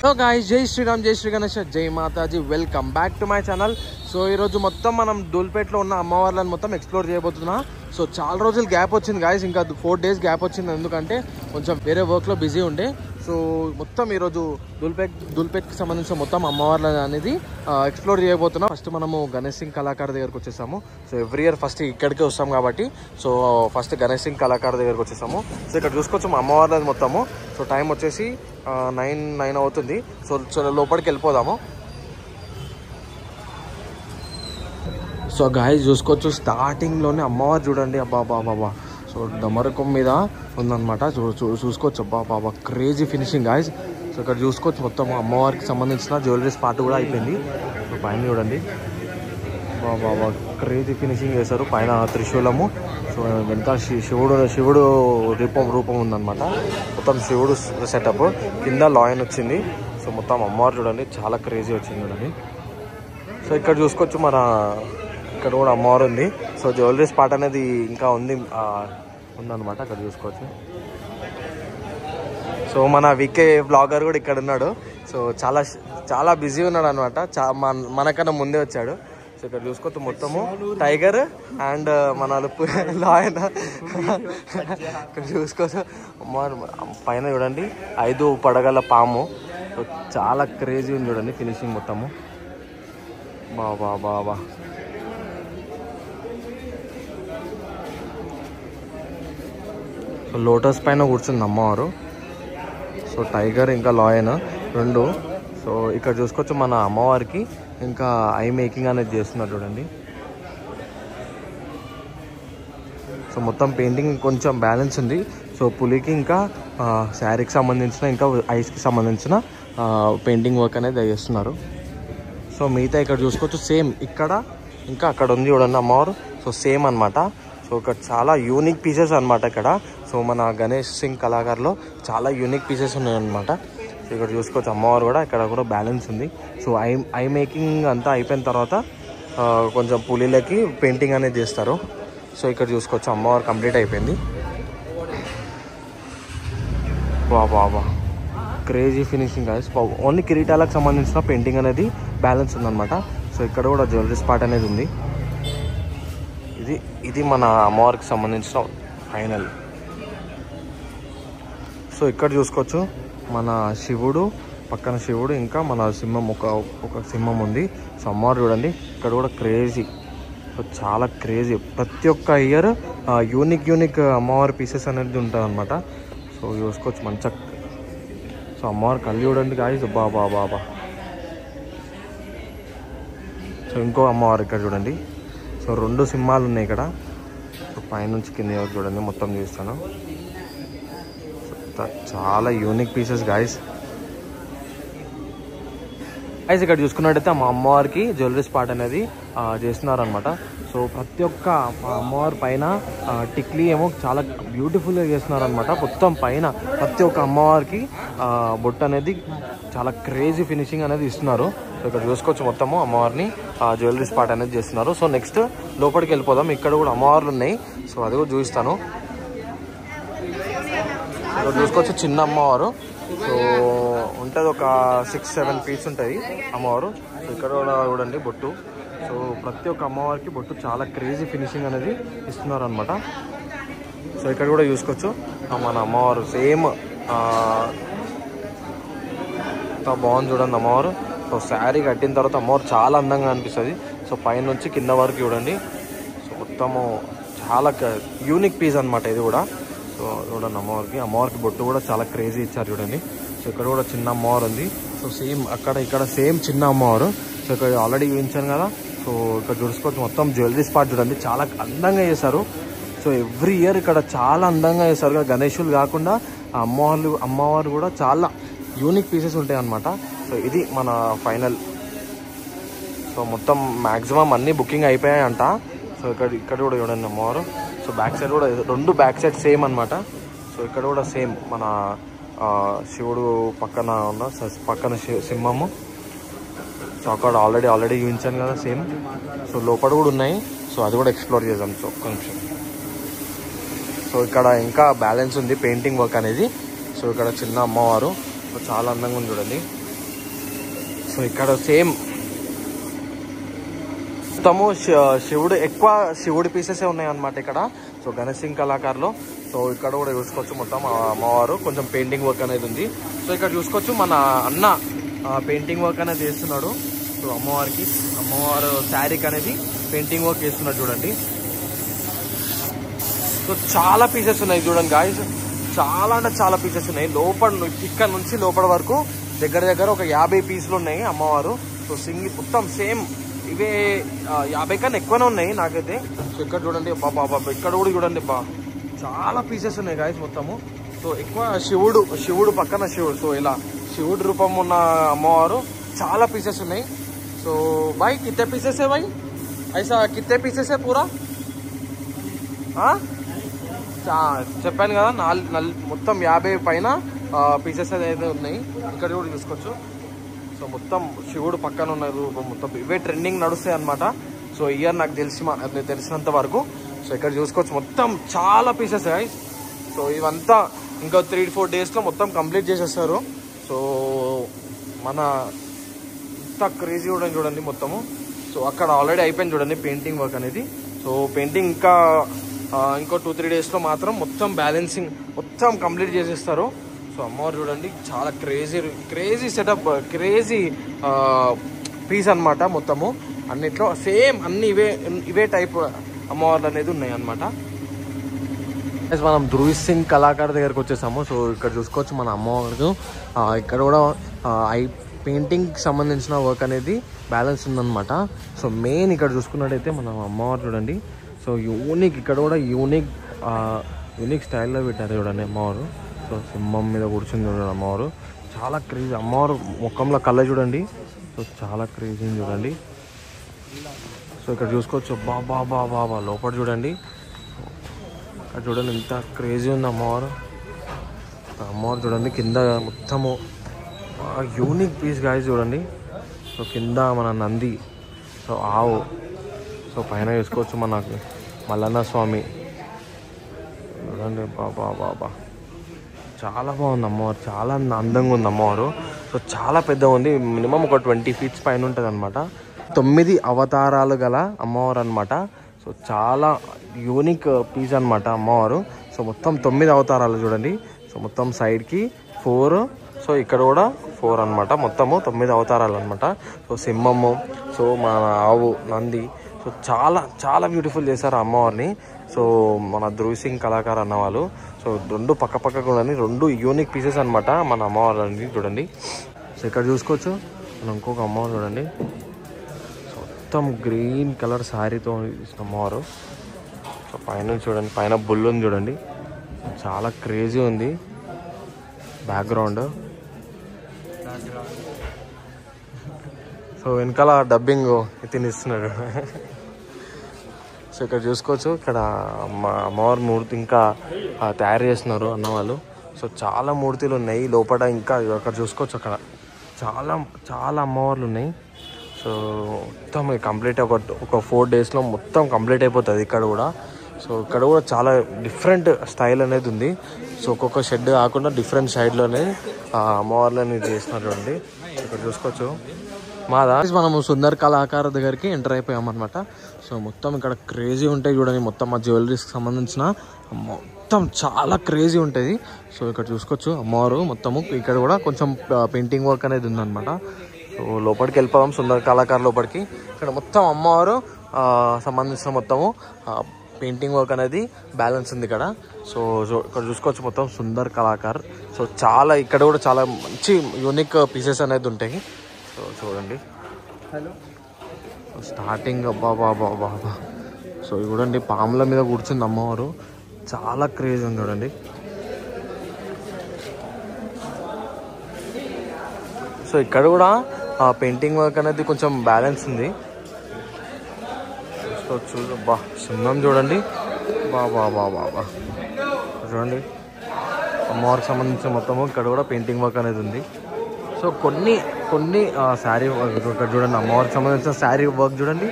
Hello guys, జై శ్రీరామ్, జై శ్రీ గణేష్, జై Mataji. Welcome back to my channel. So ఈరోజు మొత్తం మనం దూల్పేటలో ఉన్న అమ్మవార్లను మొత్తం ఎక్స్ప్లోర్ చేయబోతున్నా. సో చాలా రోజులు గ్యాప్ వచ్చింది గాయ్స్, ఇంకా 4 days గ్యాప్ వచ్చింది. ఎందుకంటే కొంచెం వేరే వర్క్లో బిజీ ఉండే. సో మొత్తం ఈరోజు దూల్పేట్కి సంబంధించిన మొత్తం అమ్మవార్లు అనేది ఎక్స్ప్లోర్ చేయబోతున్నాం. ఫస్ట్ మనము గణేష్ సింగ్ కళాకారు దగ్గరకు వచ్చేసాము. సో ఎవ్రీ ఇయర్ ఫస్ట్ ఇక్కడికే వస్తాం కాబట్టి సో ఫస్ట్ గణేష్ సింగ్ కళాకారు దగ్గరకు వచ్చేసాము. సో ఇక్కడ చూసుకోవచ్చు అమ్మవార్లు మొత్తము. సో టైం వచ్చేసి 9 అవుతుంది. సో లోపలికి వెళ్ళిపోదాము. సో గాయస్ చూసుకోవచ్చు, స్టార్టింగ్లోనే అమ్మవారు చూడండి, అబ్బా బాబా. సో డమరకం మీద ఉందన్నమాట. చూసుకోవచ్చు, అబ్బా బాబా, క్రేజీ ఫినిషింగ్ గాయస్. సో ఇక్కడ చూసుకోవచ్చు మొత్తం అమ్మవారికి సంబంధించిన జ్యువెలరీస్ పార్ట్ కూడా అయిపోయింది. సో పైన చూడండి, బాబా క్రేజీ ఫినిషింగ్ చేశారు. పైన త్రిశూలము, సో వెనక శివుడు రూపం ఉందన్నమాట. మొత్తం శివుడు సెటప్, కింద లాయన్ వచ్చింది. సో మొత్తం అమ్మవారు చూడండి, చాలా క్రేజీ వచ్చింది చూడండి. సో ఇక్కడ చూసుకోవచ్చు, మన ఇక్కడ కూడా అమ్మవారు ఉంది. సో జ్యువెలరీస్ పార్ట్ అనేది ఇంకా ఉందన్నమాట. అక్కడ చూసుకోవచ్చు. సో మన వికే బ్లాగర్ కూడా ఇక్కడ ఉన్నాడు. సో చాలా బిజీ ఉన్నాడు అనమాట. మనకన్నా ముందే వచ్చాడు. సో ఇక్కడ చూసుకోవచ్చు మొత్తము టైగర్ అండ్ మన లాయన్. ఇక్కడ చూసుకోవచ్చు అమ్మవారు పైన చూడండి, 5 పడగల పాము. సో చాలా క్రేజీ ఉంది చూడండి ఫినిషింగ్ మొత్తము. బాబా సో లోటస్ పైన కూర్చుంది అమ్మవారు. సో టైగర్ ఇంకా లాయన్ 2. సో ఇక్కడ చూసుకోవచ్చు మన అమ్మవారికి ఇంకా ఐ మేకింగ్ అనేది చేస్తున్నారు చూడండి. సో మొత్తం పెయింటింగ్ కొంచెం బ్యాలెన్స్ ఉంది. సో పులికి ఇంకా శారీకి సంబంధించిన ఇంకా ఐస్కి సంబంధించిన పెయింటింగ్ వర్క్ అనేది చేస్తున్నారు. సో మిగతా ఇక్కడ చూసుకోవచ్చు సేమ్ ఇక్కడ ఇంకా అక్కడ ఉంది చూడండి అమ్మవారు. సో సేమ్ అనమాట. సో ఇక్కడ చాలా యూనిక్ పీసెస్ అనమాట ఇక్కడ. సో మన గణేష్ సింగ్ కళాకారులో చాలా యూనిక్ పీసెస్ ఉన్నాయన్నమాట. సో ఇక్కడ చూసుకోవచ్చు అమ్మవారు కూడా ఇక్కడ కూడా బ్యాలెన్స్ ఉంది. సో ఐ మేకింగ్ అంతా అయిపోయిన తర్వాత కొంచెం పులిలకి పెయింటింగ్ అనేది చేస్తారు. సో ఇక్కడ చూసుకోవచ్చు అమ్మవారు కంప్లీట్ అయిపోయింది. బాబా క్రేజీ ఫినిషింగ్ గాయ్స్. ఓన్లీ కిరీటాలకు సంబంధించిన పెయింటింగ్ అనేది బ్యాలెన్స్ ఉందన్నమాట. సో ఇక్కడ కూడా జ్యువెలరీస్ పార్ట్ అనేది ఉంది. ఇది మన అమ్మవారికి సంబంధించిన ఫైనల్. సో ఇక్కడ చూసుకోవచ్చు మన శివుడు, పక్కన శివుడు, ఇంకా మన సింహం, ఒక సింహం ఉంది. సో అమ్మవారు చూడండి ఇక్కడ కూడా క్రేజీ. సో చాలా క్రేజీ. ప్రతి ఒక్క ఇయర్ యూనిక్ అమ్మవారి పీసెస్ అనేది ఉంటుంది అనమాట. సో చూసుకోవచ్చు మంచిగా. సో అమ్మవారు కళ్ళు చూడండి గాయ్స్, బాబా. సో ఇంకో అమ్మవారు ఇక్కడ చూడండి. సో 2 సింహాలు ఉన్నాయి ఇక్కడ. సో పైనుంచి కింద చూడండి మొత్తం చూస్తాను. చాలా యూనిక్ పీసెస్ గాయ్స్. ఇక్కడ చూసుకున్నట్టయితే మా అమ్మవారికి జ్యువెలరీస్ పార్ట్ అనేది చేస్తున్నారనమాట. సో ప్రతి ఒక్క అమ్మవారి పైన టిక్లీ ఏమో చాలా బ్యూటిఫుల్గా చేస్తున్నారనమాట. మొత్తం పైన ప్రతి ఒక్క అమ్మవారికి బొట్టు అనేది చాలా క్రేజీ ఫినిషింగ్ అనేది ఇస్తున్నారు. సో ఇక్కడ చూసుకోవచ్చు మొత్తము అమ్మవారిని జ్యువెలరీస్ పార్ట్ అనేది చేస్తున్నారు. సో నెక్స్ట్ లోపలికి వెళ్ళిపోదాం. ఇక్కడ కూడా అమ్మవార్లు ఉన్నాయి. సో అది కూడా చూపిస్తాను. ఇక్కడ చూసుకోవచ్చు చిన్న అమ్మవారు. సో ఉంటుంది, ఒక 6-7 feet ఉంటుంది అమ్మవారు. సో ఇక్కడ కూడా చూడండి బొట్టు. సో ప్రతి ఒక్క అమ్మవారికి బొట్టు చాలా క్రేజీ ఫినిషింగ్ అనేది ఇస్తున్నారు అనమాట. సో ఇక్కడ కూడా చూసుకోవచ్చు మన అమ్మవారు సేమ్ బాగుంది చూడండి అమ్మవారు. సో శారీ కట్టిన తర్వాత అమ్మవారు చాలా అందంగా అనిపిస్తుంది. సో పైనుంచి కింద వరకు చూడండి. సో మొత్తము చాలా యూనిక్ పీస్ అనమాట ఇది కూడా. సో చూడండి అమ్మవారికి బొట్టు కూడా చాలా క్రేజీ ఇచ్చారు చూడండి. సో ఇక్కడ కూడా చిన్న అమ్మవారు ఉంది. సో సేమ్ ఇక్కడ సేమ్ చిన్న అమ్మవారు. సో ఇక్కడ ఆల్రెడీ చూపించాను కదా. సో ఇక్కడ చూసుకోవచ్చు మొత్తం జ్యువెలరీస్ పార్ట్ చూడండి, చాలా అందంగా చేశారు. సో ఎవ్రీ ఇయర్ ఇక్కడ చాలా అందంగా చేశారు. గణేషులు కాకుండా అమ్మవారు కూడా చాలా యూనిక్ పీసెస్ ఉంటాయి అన్నమాట. సో ఇది మన ఫైనల్. సో మొత్తం మ్యాక్సిమం అన్నీ బుకింగ్ అయిపోయాయంట. సో ఇక్కడ కూడా చూడండి అమ్మవారు. సో బ్యాక్ సైడ్ కూడా 2 బ్యాక్ సైడ్ సేమ్ అనమాట. సో ఇక్కడ కూడా సేమ్ మన శివుడు పక్కన సింహము. సో అక్కడ ఆల్రెడీ చూపించాను కదా సేమ్. సో లోపల కూడా ఉన్నాయి. సో అది కూడా ఎక్స్ప్లోర్ చేద్దాం. సో ఒక్క నిమిషం. సో ఇక్కడ ఇంకా బ్యాలెన్స్ ఉంది పెయింటింగ్ వర్క్ అనేది. సో ఇక్కడ చిన్న అమ్మవారు చాలా అందంగా ఉంది చూడండి. సో ఇక్కడ సేమ్ మొత్తము శివుడు ఎక్కువ శివుడి పీసెసే ఉన్నాయన్నమాట ఇక్కడ. సో గణేష్ సింగ్ కళాకారులో. సో ఇక్కడ కూడా చూసుకోవచ్చు మొత్తం అమ్మవారు కొంచెం పెయింటింగ్ వర్క్ అనేది ఉంది. సో ఇక్కడ చూసుకోవచ్చు మన అన్న పెయింటింగ్ వర్క్ అనేది చేస్తున్నాడు. సో అమ్మవారు శారీకి అనేది పెయింటింగ్ వర్క్ చేస్తున్నాడు చూడండి. సో చాలా పీసెస్ ఉన్నాయి చూడండి గాయ్స్, చాలా అంటే చాలా పీసెస్ ఉన్నాయి. ఇక్కడ నుంచి లోపల వరకు దగ్గర ఒక 50 పీసులు ఉన్నాయి అమ్మవారు. సో మొత్తం సేమ్ ఇవే 50 కన్నా ఎక్కువనే ఉన్నాయి నాకైతే. సో ఇక్కడ చూడండి బాబా, ఇక్కడ కూడా చూడండి చాలా పీసెస్ ఉన్నాయి గాయస్ మొత్తము. సో ఎక్కువ శివుడు పక్కన శివుడు. సో ఇలా శివుడు రూపం ఉన్న అమ్మవారు చాలా పీసెస్ ఉన్నాయి. సో భాయ్ కిత్తే పీసెస్ హై భాయ్, ఐసా కిత్తే పీసెస్ హై పూరా? చెప్పాను కదా మొత్తం 50 పైన పీసెస్ అయితే ఉన్నాయి. ఇక్కడ కూడా చూసుకోవచ్చు. సో మొత్తం శివుడు పక్కన ఉన్న రూపం మొత్తం ఇవే ట్రెండింగ్ నడుస్తాయి అనమాట. సో ఇయర్ నాకు తెలిసినంత వరకు. సో ఇక్కడ చూసుకోవచ్చు మొత్తం చాలా పీసెస్ గాయ్స్. సో ఇవంతా ఇంకా 3-4 డేస్లో మొత్తం కంప్లీట్ చేసేస్తారు. సో మన ఇంత క్రేజీ కూడా చూడండి మొత్తము. సో అక్కడ ఆల్రెడీ అయిపోయింది చూడండి పెయింటింగ్ వర్క్ అనేది. సో పెయింటింగ్ ఇంకో 2-3 డేస్లో మాత్రం మొత్తం బ్యాలెన్సింగ్ మొత్తం కంప్లీట్ చేసేస్తారు. సో అమ్మవారు చూడండి చాలా క్రేజీ సెటప్, క్రేజీ పీస్ అనమాట మొత్తము. అన్నిట్లో సేమ్ అన్ని ఇవే టైప్ అమ్మవార్లు అనేది ఉన్నాయి అనమాట. మనం ధృవ్ సింగ్ కళాకారు దగ్గరకు వచ్చేసాము. సో ఇక్కడ చూసుకోవచ్చు మన అమ్మవారు. ఇక్కడ కూడా పెయింటింగ్కి సంబంధించిన వర్క్ అనేది బ్యాలెన్స్ ఉందన్నమాట. సో మెయిన్ ఇక్కడ చూసుకున్నట్టయితే మన అమ్మవారు చూడండి. సో ఇక్కడ కూడా యూనిక్ స్టైల్లో పెట్టారు చూడండి అమ్మవారు. సో సింహం మీద కూర్చుంది చూడండి అమ్మవారు. చాలా క్రేజీ అమ్మవారు ముఖంలో కళ్ళ చూడండి. సో చాలా క్రేజీ చూడండి. సో ఇక్కడ చూసుకోవచ్చు బాబా లోపల చూడండి. ఇక్కడ చూడండి ఎంత క్రేజీ ఉంది అమ్మవారు. చూడండి కింద మొత్తము యూనిక్ పీస్ గాయస్ చూడండి. సో కింద మన నంది, సో ఆవు, సో పైన చూసుకోవచ్చు మన మల్లన్న స్వామి చూడండి. బాబా చాలా బాగుంది అమ్మవారు, చాలా అందంగా ఉంది అమ్మవారు. సో చాలా పెద్దగా ఉంది, మినిమం ఒక 20 feet పైన ఉంటుంది అనమాట. 9 అవతారాలు గల అమ్మవారు అనమాట. సో చాలా యూనిక్ పీస్ అనమాట అమ్మవారు. సో మొత్తం 9 అవతారాలు చూడండి. సో మొత్తం సైడ్కి 4, సో ఇక్కడ కూడా 4 అనమాట. మొత్తము 9 అవతారాలు అనమాట. సో సింహము, సో మన ఆవు, నంది, సో చాలా బ్యూటిఫుల్ చేశారు అమ్మవారిని. సో మన ధృవ్ సింగ్ కళాకారు అన్నవాళ్ళు. సో 2 పక్క కూడా 2 యూనిక్ పీసెస్ అనమాట మన అమ్మవారిని చూడండి. సో ఇక్కడ చూసుకోవచ్చు మనం ఇంకొక అమ్మవారు చూడండి. సో మొత్తం గ్రీన్ కలర్ శారీతో అమ్మవారు. సో పైన చూడండి, పైన బుల్ ఉంది చూడండి. చాలా క్రేజీ ఉంది బ్యాక్గ్రౌండ్. సో వెనకాల డబ్బింగ్ తినిస్తున్నాడు. సో ఇక్కడ చూసుకోవచ్చు, ఇక్కడ అమ్మవారి మూర్తి ఇంకా తయారు చేస్తున్నారు అన్నవాళ్ళు. సో చాలా మూర్తులు ఉన్నాయి లోపల. ఇంకా అక్కడ చూసుకోవచ్చు, అక్కడ చాలా అమ్మవార్లు ఉన్నాయి. సో మొత్తం కంప్లీట్ ఒక 4 daysలో మొత్తం కంప్లీట్ అయిపోతుంది ఇక్కడ కూడా. సో ఇక్కడ కూడా చాలా డిఫరెంట్ స్టైల్ అనేది ఉంది. సో ఒక్కొక్క షెడ్ కాకుండా డిఫరెంట్ సైడ్లోనే అమ్మవార్లని చేస్తున్నారు చూడండి. ఇక్కడ చూసుకోవచ్చు. మనము సుందర్ కళాకారు దగ్గరికి ఎంటర్ అయిపోయామన్నమాట. సో మొత్తం ఇక్కడ క్రేజీ ఉంటాయి చూడండి. మొత్తం ఆ జ్యువెలరీస్కి సంబంధించిన మొత్తం చాలా క్రేజీ ఉంటుంది. సో ఇక్కడ చూసుకోవచ్చు అమ్మవారు మొత్తము. ఇక్కడ కూడా కొంచెం పెయింటింగ్ వర్క్ అనేది ఉందన్నమాట. సో లోపలికి వెళ్ళిపోదాం సుందర్ కళాకారు లోపలికి. ఇక్కడ మొత్తం అమ్మవారు సంబంధించిన మొత్తము పెయింటింగ్ వర్క్ అనేది బ్యాలెన్స్ ఉంది ఇక్కడ. సో ఇక్కడ చూసుకోవచ్చు మొత్తం సుందర్ కళాకారు. సో ఇక్కడ కూడా చాలా మంచి యూనిక్ పీసెస్ అనేది ఉంటాయి. సో చూడండి స్టార్టింగ్ బాబా. సో చూడండి పాముల మీద కూర్చుంది అమ్మవారు. చాలా క్రేజ్ ఉంది చూడండి. సో ఇక్కడ కూడా పెయింటింగ్ వర్క్ అనేది కొంచెం బ్యాలెన్స్ ఉంది. చూసుకోవచ్చు సింహం చూడండి. బాబా చూడండి అమ్మవారికి సంబంధించిన మొత్తము ఇక్కడ కూడా పెయింటింగ్ వర్క్ అనేది ఉంది. సో కొన్ని శారీ ఇక్కడ చూడండి అమ్మవారికి సంబంధించిన శారీ వర్క్ చూడండి.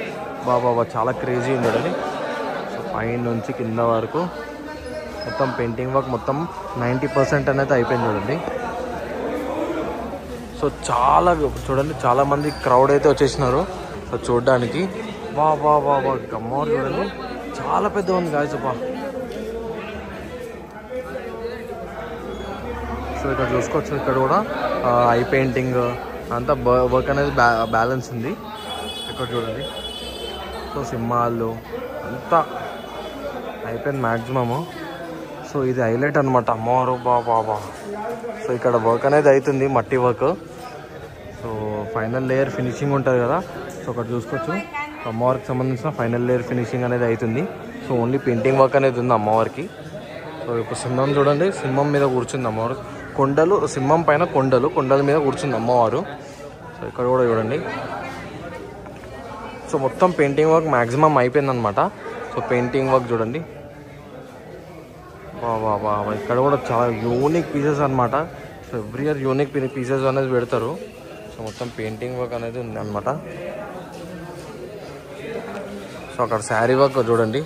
బాబా చాలా క్రేజీ ఉంది చూడండి. సో పైన నుంచి కింద వరకు మొత్తం పెయింటింగ్ వర్క్ మొత్తం 90% అనేది అయిపోయింది చూడండి. సో చాలా చూడండి, చాలా మంది క్రౌడ్ అయితే వచ్చేసినారు సో చూడడానికి. వా వా వా వా అమ్మవారు చూడండి చాలా పెద్ద ఉంది గాయస్. బా సో ఇక్కడ చూసుకోవచ్చు, ఇక్కడ కూడా ఐ పెయింటింగ్ అంతా వర్క్ అనేది బ్యాలెన్స్ ఉంది. ఇక్కడ చూడండి, సో సింహాలు అంతా అయిపోయింది మ్యాక్సిమము. సో ఇది హైలైట్ అనమాట అమ్మవారు. బాబా సో ఇక్కడ వర్క్ అనేది అవుతుంది, మట్టి work. So final layer finishing ఉంటుంది కదా, సో అక్కడ చూసుకోవచ్చు అమ్మవారికి సంబంధించిన ఫైనల్ లేయర్ ఫినిషింగ్ అనేది అవుతుంది. సో ఓన్లీ పెయింటింగ్ వర్క్ అనేది ఉంది అమ్మవారికి. సో ఇప్పుడు సింహం చూడండి, సింహం మీద కూర్చుంది అమ్మవారు. కొండలు, సింహం పైన కొండల మీద కూర్చుంది అమ్మవారు. సో ఇక్కడ కూడా చూడండి, సో మొత్తం పెయింటింగ్ వర్క్ మ్యాక్సిమం అయిపోయింది అనమాట. సో పెయింటింగ్ వర్క్ చూడండి, వా ఇక్కడ కూడా చాలా యూనిక్ పీసెస్ అనమాట. So every year unique pieces అనేది పెడతారు. సో మొత్తం పెయింటింగ్ వర్క్ అనేది ఉంది అనమాట. సో అక్కడ శారీ వర్క్ చూడండి,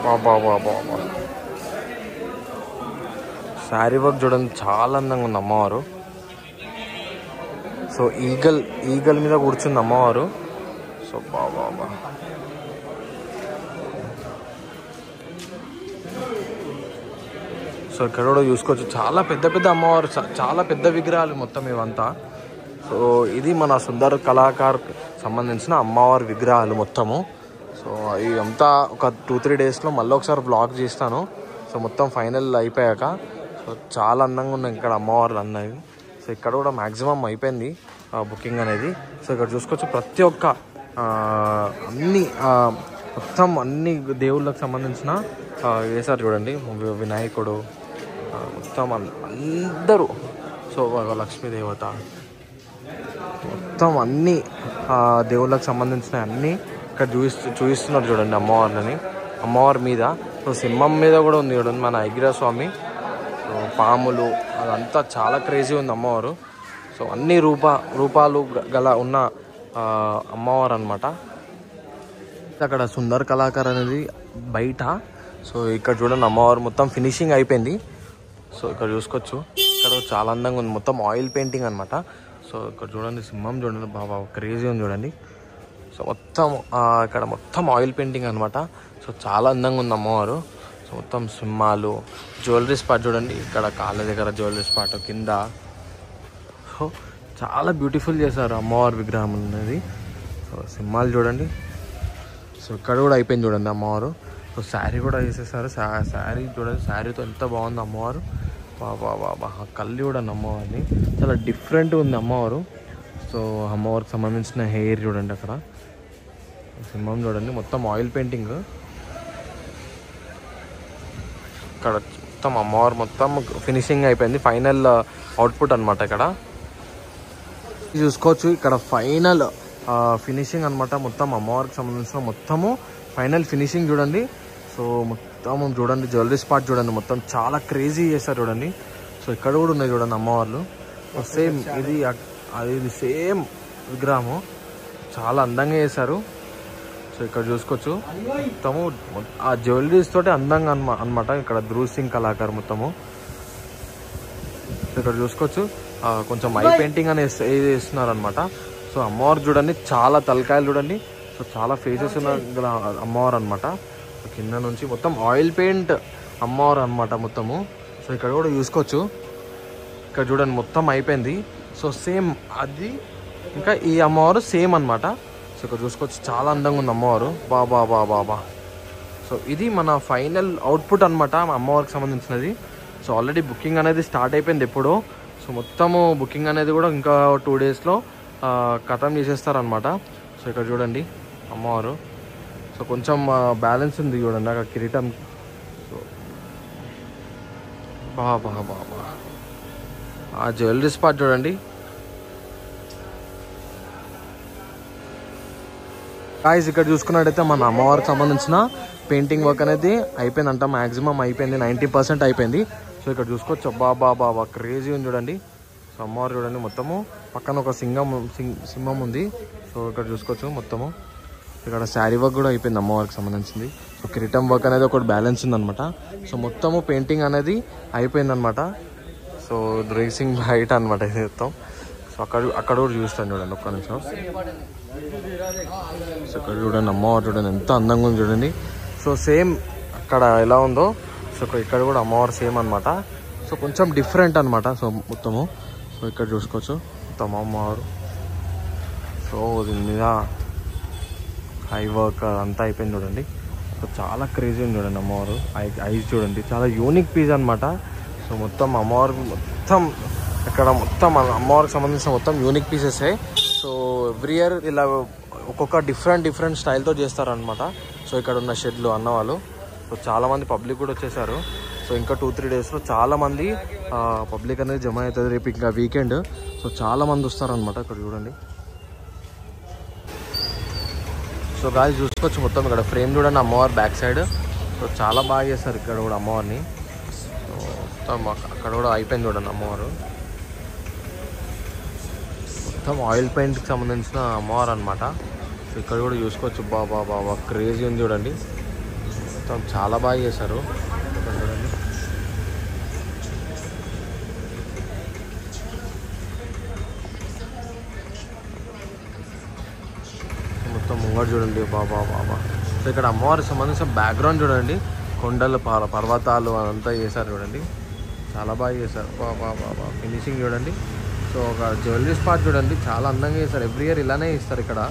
బాబా శారీ వర్క్ చూడండి చాలా అందంగా ఉంది అమ్మవారు. సో ఈగల్ మీద కూర్చుంది అమ్మవారు. సో బాబా సో ఇక్కడ కూడా చూసుకోవచ్చు చాలా పెద్ద పెద్ద అమ్మవారు, చాలా పెద్ద విగ్రహాలు మొత్తం ఇవంతా. సో ఇది మన సుందర్ కళాకార్ సంబంధించిన అమ్మవారి విగ్రహాలు మొత్తము. సో ఇదంతా ఒక 2-3 డేస్లో మళ్ళీ ఒకసారి బ్లాగ్ చేస్తాను. సో మొత్తం ఫైనల్ అయిపోయాక. సో చాలా అందంగా ఉన్నాయి ఇక్కడ అమ్మవార్లు అన్నవి. సో ఇక్కడ కూడా మ్యాక్సిమం అయిపోయింది బుకింగ్ అనేది. సో ఇక్కడ చూసుకోవచ్చు ప్రతి ఒక్క మొత్తం అన్ని దేవుళ్ళకి సంబంధించిన వేసారు చూడండి. వినాయకుడు మొత్తం అందరూ, సో లక్ష్మీ దేవత మొత్తం అన్ని దేవుళ్ళకి సంబంధించిన అన్నీ ఇక్కడ చూపిస్తున్నారు చూడండి అమ్మవారిని. అమ్మవారి మీద సో సింహం మీద కూడా ఉంది చూడండి మన ఐగిరా స్వామి. సో పాములు అదంతా చాలా క్రేజీ ఉంది అమ్మవారు. సో అన్ని రూపాలు గల ఉన్న అమ్మవారు అనమాట. అక్కడ సుందర్ కళాకార్ అనేది బయట. సో ఇక్కడ చూడండి అమ్మవారు మొత్తం ఫినిషింగ్ అయిపోయింది. సో ఇక్కడ చూసుకోవచ్చు, ఇక్కడ చాలా అందంగా ఉంది, మొత్తం ఆయిల్ పెయింటింగ్ అనమాట. సో ఇక్కడ చూడండి సింహం చూడండి, బాబా క్రేజీ ఉంది చూడండి. సో మొత్తం ఇక్కడ మొత్తం ఆయిల్ పెయింటింగ్ అనమాట. సో చాలా అందంగా ఉంది అమ్మవారు. సో మొత్తం సింహాలు, జ్యువెలరీ స్పాట్ చూడండి, ఇక్కడ కాళ్ళ దగ్గర జ్యువెలరీ స్పాట్ కింద. సో చాలా బ్యూటిఫుల్ చేశారు అమ్మవారి విగ్రహం అనేది. సో సింహాలు చూడండి. సో ఇక్కడ కూడా అయిపోయింది చూడండి అమ్మవారు. సో శారీ కూడా వేసేసారు. శారీ చూడండి, శారీతో ఎంత బాగుంది అమ్మవారు. బాబా కళ్ళు చూడండి అమ్మవారిని, చాలా డిఫరెంట్ ఉంది అమ్మవారు. సో అమ్మవారికి సంబంధించిన హెయిర్ చూడండి, అక్కడ సింహం చూడండి, మొత్తం ఆయిల్ పెయింటింగ్. ఇక్కడ మొత్తం అమ్మవారు మొత్తం ఫినిషింగ్ అయిపోయింది, ఫైనల్ అవుట్పుట్ అనమాట. ఇక్కడ చూసుకోవచ్చు, ఇక్కడ ఫైనల్ ఫినిషింగ్ అనమాట. మొత్తం అమ్మవారికి సంబంధించిన మొత్తము ఫైనల్ ఫినిషింగ్ చూడండి. సో మొత్తం చూడండి జ్యువెలరీ స్పాట్ చూడండి, మొత్తం చాలా క్రేజీ చేశారు చూడండి. సో ఇక్కడ కూడా ఉన్నాయి చూడండి అమ్మవార్లు. సేమ్ ఇది సేమ్ విగ్రహము, చాలా అందంగా చేశారు. సో ఇక్కడ చూసుకోవచ్చు మొత్తము ఆ జ్యువెలరీస్ తోటి అందంగా అనమాట. ఇక్కడ ధ్రువ్ సింగ్ కళాకార్ మొత్తము. ఇక్కడ చూసుకోవచ్చు కొంచెం ఐ పెయింటింగ్ అనేది వేస్తున్నారు అనమాట. సో అమ్మవారు చూడండి, చాలా తలకాయలు చూడండి. సో చాలా ఫేసెస్ ఉన్న అమ్మవారు అనమాట. సో కింద నుంచి మొత్తం ఆయిల్ పెయింట్ అమ్మవారు అనమాట మొత్తము. సో ఇక్కడ కూడా చూసుకోవచ్చు, ఇక్కడ చూడండి మొత్తం అయిపోయింది. సో సేమ్ అది ఇంకా ఈ అమ్మవారు సేమ్ అనమాట. సో ఇక్కడ చూసుకోవచ్చు చాలా అందంగా ఉంది అమ్మవారు. బాబా సో ఇది మన ఫైనల్ అవుట్పుట్ అనమాట అమ్మవారికి సంబంధించినది. సో ఆల్రెడీ బుకింగ్ అనేది స్టార్ట్ అయిపోయింది ఎప్పుడో. సో మొత్తము బుకింగ్ అనేది కూడా ఇంకా 2 డేస్లో ఖతం చేసేస్తారనమాట. సో ఇక్కడ చూడండి అమ్మవారు. సో కొంచెం బ్యాలెన్స్ ఉంది చూడండి అక్కడ కిరీటం. సో బాబా ఆ జ్యువెలరీ స్పాట్ చూడండి. గాయ్స్ ఇక్కడ చూసుకున్నట్టయితే మన అమ్మవారికి సంబంధించిన పెయింటింగ్ వర్క్ అనేది అయిపోయిందంట, మ్యాక్సిమం అయిపోయింది, 90% అయిపోయింది. సో ఇక్కడ చూసుకోవచ్చు, బాబా క్రేజీ ఉంది చూడండి. సో అమ్మవారు చూడండి మొత్తము, పక్కన ఒక సింహం ఉంది. సో ఇక్కడ చూసుకోవచ్చు మొత్తము. ఇక్కడ శారీ వర్క్ కూడా అయిపోయింది అమ్మవారికి సంబంధించింది. సో కిరీటం వర్క్ అనేది ఒకటి బ్యాలెన్స్ ఉందనమాట. సో మొత్తము పెయింటింగ్ అనేది అయిపోయిందనమాట. సో రేసింగ్ హైట్ అనమాట ఇది మొత్తం. సో అక్కడ కూడా చూస్తాను చూడండి ఒక్క నిమిషం. సో ఇక్కడ చూడండి అమ్మవారు చూడండి ఎంత అందంగా ఉంది చూడండి. సో సేమ్ అక్కడ ఎలా ఉందో సో ఇక్కడ కూడా అమ్మవారు సేమ్ అనమాట. సో కొంచెం డిఫరెంట్ అనమాట. సో మొత్తము సో ఇక్కడ చూసుకోవచ్చు మొత్తం అమ్మవారు. సో దీని మీద హై వర్క్ అంతా అయిపోయింది చూడండి. సో చాలా క్రేజీ ఉంది చూడండి అమ్మవారు. ఐస్ చూడండి చాలా యూనిక్ పీస్ అనమాట. సో మొత్తం అమ్మవారు మొత్తం ఇక్కడ మొత్తం అమ్మవారికి సంబంధించిన మొత్తం unique pieces. So every year ఇలా ఒక్కొక్క డిఫరెంట్ స్టైల్తో చేస్తారనమాట. సో ఇక్కడ ఉన్న షెడ్లు అన్నవాళ్ళు. సో చాలామంది పబ్లిక్ కూడా వచ్చేసారు. సో ఇంకా 2-3 డేస్లో చాలామంది పబ్లిక్ అనేది జమ అవుతుంది. రేపు ఇంకా వీకెండ్. సో చాలామంది వస్తారనమాట. ఇక్కడ చూడండి. సో గాలి చూసుకోవచ్చు మొత్తం ఇక్కడ ఫ్రేమ్ చూడండి అమ్మవారు బ్యాక్ సైడ్. సో చాలా బాగా చేస్తారు ఇక్కడ కూడా అమ్మవారిని. సో మొత్తం అక్కడ కూడా అయిపోయింది చూడండి అమ్మవారు. మొత్తం ఆయిల్ పెయింట్కి సంబంధించిన అమ్మవారు అనమాట. సో ఇక్కడ కూడా చూసుకోవచ్చు. బాబా క్రేజీ ఉంది చూడండి. మొత్తం చాలా బాగా చేశారు చూడండి. మొత్తం ముంగడు చూడండి. బాబా. సో ఇక్కడ అమ్మవారికి సంబంధించిన బ్యాక్గ్రౌండ్ చూడండి. కొండలు పర్వతాలు అదంతా చేశారు చూడండి. చాలా బాగా చేశారు. బాబా ఫినిషింగ్ చూడండి. సో ఒక జ్యువెలరీ స్పాట్ చూడండి చాలా అందంగా చేస్తారు. ఎవ్రీ ఇయర్ ఇలానే ఇస్తారు ఇక్కడ.